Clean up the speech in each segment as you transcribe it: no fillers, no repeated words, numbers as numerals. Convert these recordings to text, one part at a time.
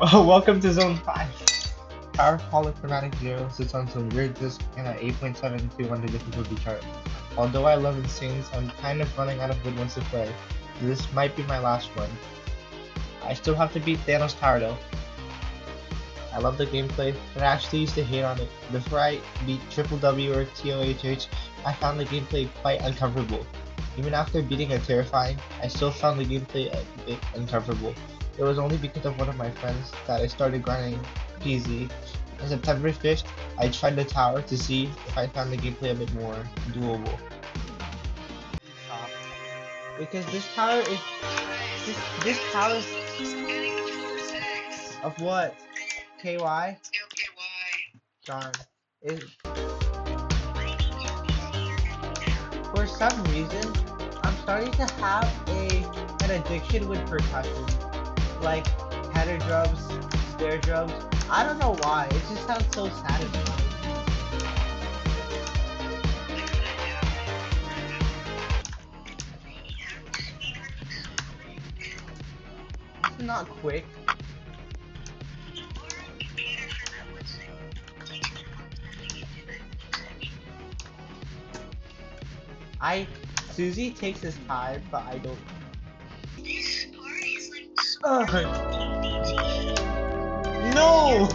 Oh, welcome to Zone 5. Our Polychromatic 0 sits on some weird disk and at 8.72 on the difficulty chart. Although I love Insanes, I'm kind of running out of good ones to play. This might be my last one. I still have to beat Thanos Tower though. I love the gameplay, but I actually used to hate on it. Before I beat Triple W or EToH, I found the gameplay quite uncomfortable. Even after beating it terrifying, I still found the gameplay a bit uncomfortable. It was only because of one of my friends that I started grinding PZ. On September 5th, I tried the tower to see if I found the gameplay a bit more doable. Because this tower is... This tower is... Of what? KY? Darn. For some reason, I'm starting to have an addiction with percussion. Like header drums, snare drums. I don't know why. It just sounds so satisfying. It's not quick. Susie takes his time, but I don't. This part is like no!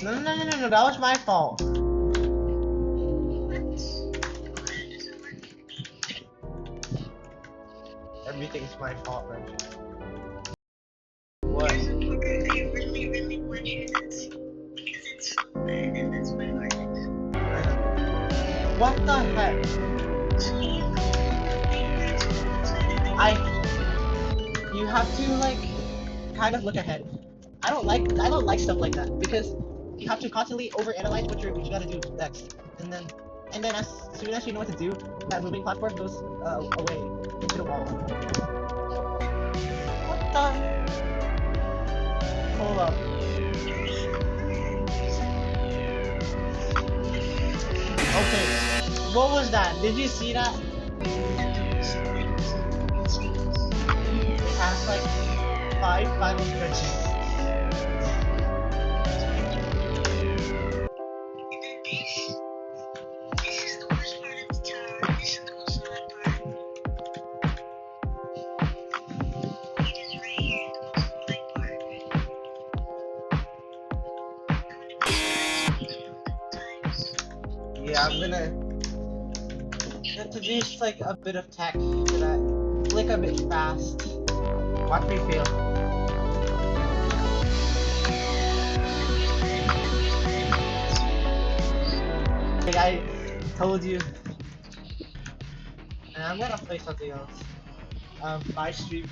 No, that was my fault. Everything's my fault, man. What? I really want you to see because it's so bad and that's my heart. What the heck? You have to like kind of look ahead. I don't like stuff like that because you have to constantly overanalyze what you gotta do next, and then as soon as you know what to do, that moving platform goes away into the wall. What the? Hold up. Okay, what was that? Did you see that? It has like 5 final stretches. This is the worst part of the tower. This is the most fun part. It is right here, the most fun part. Yeah, I'm gonna introduce like a bit of tech to that. Click a bit fast. Watch me fail. Like I told you. And I'm gonna play something else. My stream.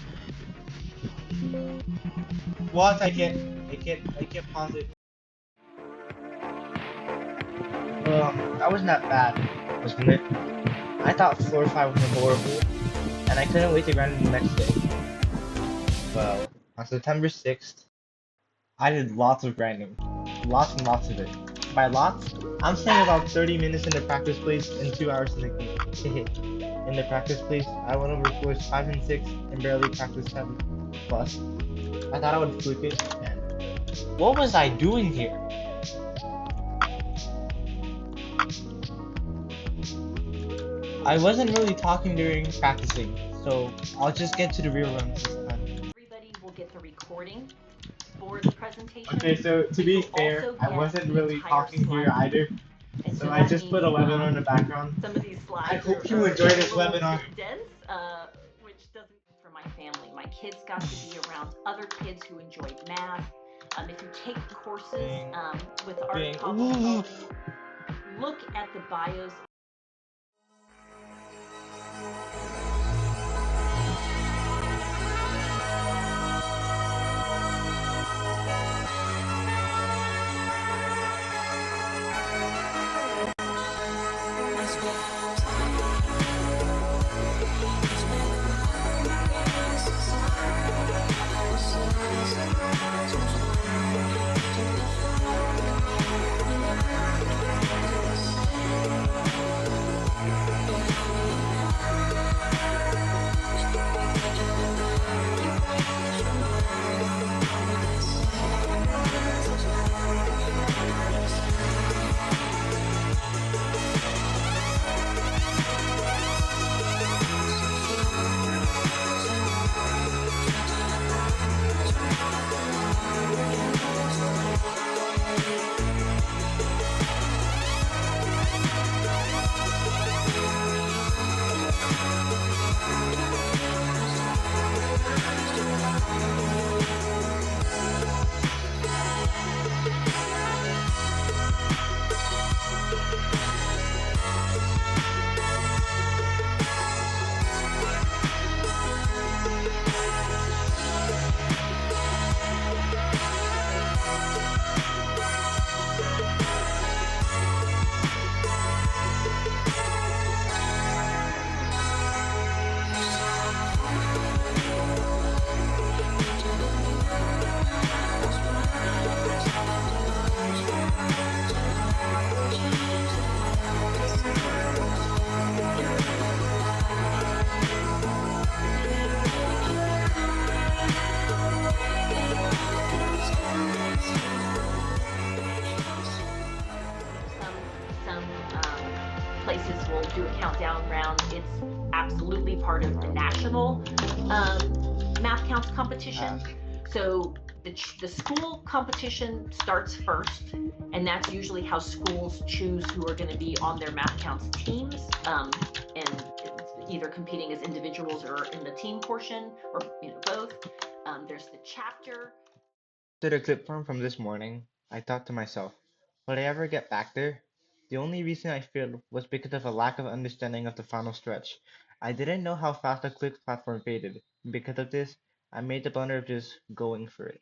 What? I can't pause it. Well, that wasn't that bad, wasn't it? I thought 4 or 5 was horrible, and I couldn't wait to grind it the next day. Well, on September 6th, I did lots of grinding. Lots and lots of it. By lots, I'm saying about 30 minutes in the practice place and 2 hours in the game. In the practice place, I went over floors 5 and 6 and barely practiced 7. Plus, I thought I would fluke it, and what was I doing here? I wasn't really talking during practicing, so I'll just get to the real runs this time. Everybody will get the recording for the presentation. Okay, so to be fair, I wasn't really talking here either, so I just put a webinar in the background. Some of these slides I hope you enjoy this webinar. Dense, which doesn't for my family. My kids got to be around other kids who enjoyed math. If you take courses with art problem solving, look at the bios. math counts competition. So the school competition starts first, and that's usually how schools choose who are going to be on their math counts teams, and either competing as individuals or in the team portion, or both. There's the chapter. To the clip from this morning, I thought to myself, will I ever get back there? The only reason I failed was because of a lack of understanding of the final stretch. I didn't know how fast the click platform faded, and because of this, I made the blunder of just going for it.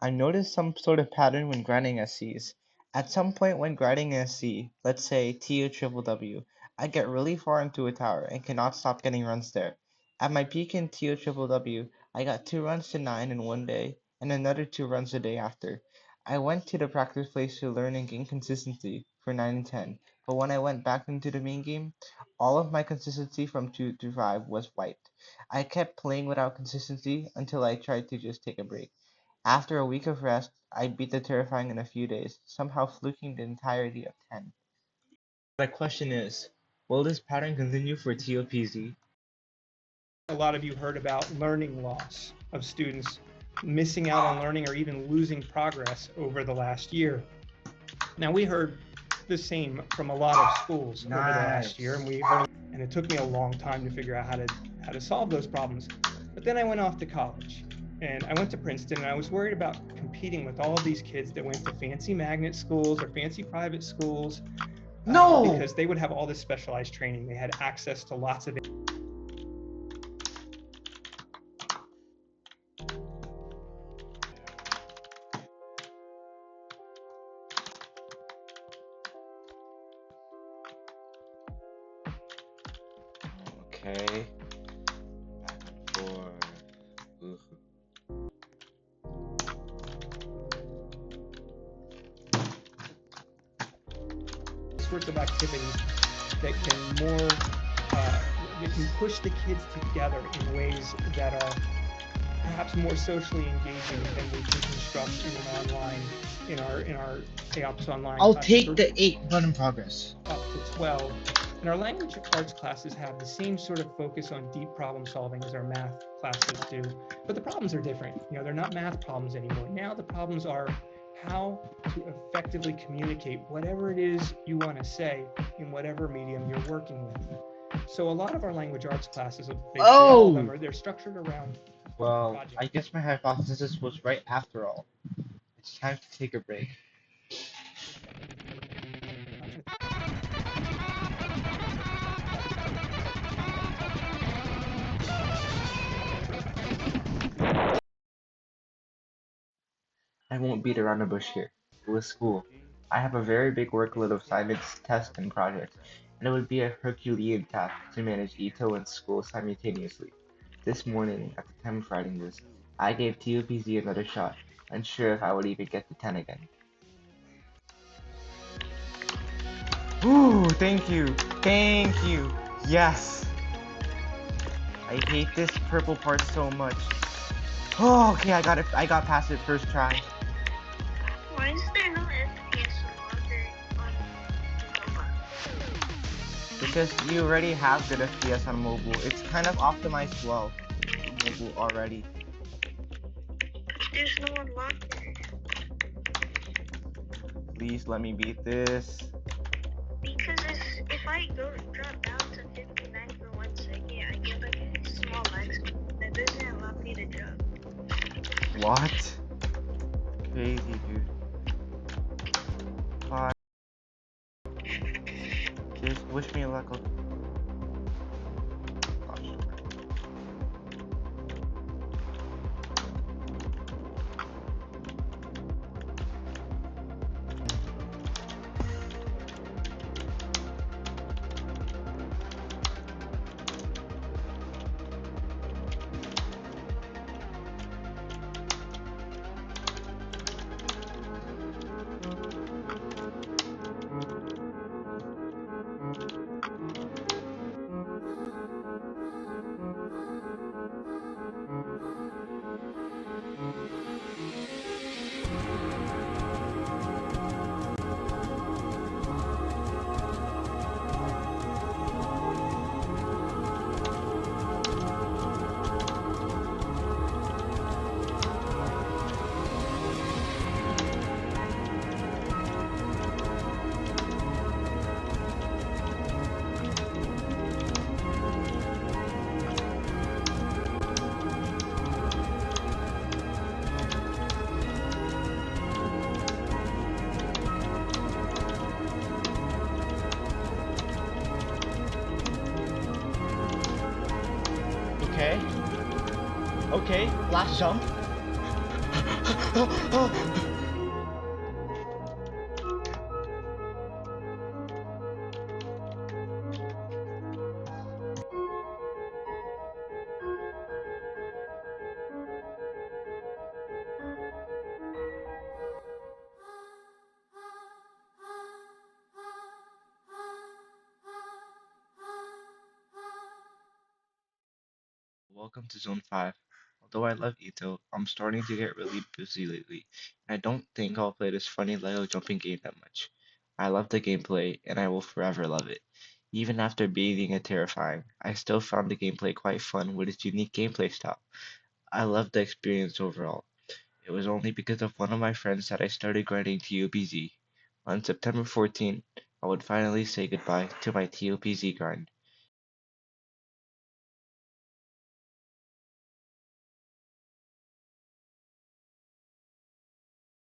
I noticed some sort of pattern when grinding SCs. At some point when grinding an SC, let's say TOWW, I get really far into a tower and cannot stop getting runs there. At my peak in TOWW, I got 2 runs to 9 in one day, and another 2 runs the day after. I went to the practice place to learn and gain consistency for 9 and 10, but when I went back into the main game, all of my consistency from 2 to 5 was wiped. I kept playing without consistency until I tried to just take a break. After a week of rest, I beat the Terrifying in a few days, somehow fluking the entirety of 10. My question is, will this pattern continue for TOPZ? A lot of you heard about learning loss of students missing out on learning or even losing progress over the last year. Now, we heard the same from a lot of schools over the last year, and it took me a long time to figure out how to solve those problems. But then I went off to college. And I went to Princeton, and I was worried about competing with all of these kids that went to fancy magnet schools or fancy private schools. Because they would have all this specialized training. They had access to lots of Okay. sorts of activities that can push the kids together in ways that are perhaps more socially engaging than we can construct in our EToH online. I'll take the 8 run in progress. Up to 12. And our language arts classes have the same sort of focus on deep problem solving as our math classes do, but the problems are different. They're not math problems anymore. Now the problems are how to effectively communicate whatever it is you want to say in whatever medium you're working with. So a lot of our language arts classes, all of them, they're structured around projects. I guess my hypothesis was right after all. It's time to take a break. I won't beat around the bush here. With school, I have a very big workload of assignments, tests, and projects, and it would be a Herculean task to manage EToH and school simultaneously. This morning, at the time of writing this, I gave TOPZ another shot, unsure if I would even get to 10 again. Ooh, thank you, yes! I hate this purple part so much. Oh, okay, I got past it first try. Why is there no FPS longer on mobile? Because you already have good FPS on mobile. It's kind of optimized well on mobile already. There's no unlocker. Please let me beat this. Because if I drop down to 59 for 1 second, I get like a small lag screen that doesn't allow me to jump. What? Crazy, dude. Bye. Just wish me luck. Okay, last jump. Welcome to Zone 5. Although I love EToH, I'm starting to get really busy lately, and I don't think I'll play this funny Lego jumping game that much. I love the gameplay, and I will forever love it. Even after beating it terrifying, I still found the gameplay quite fun with its unique gameplay style. I loved the experience overall. It was only because of one of my friends that I started grinding TOPZ. On September 14th, I would finally say goodbye to my TOPZ grind.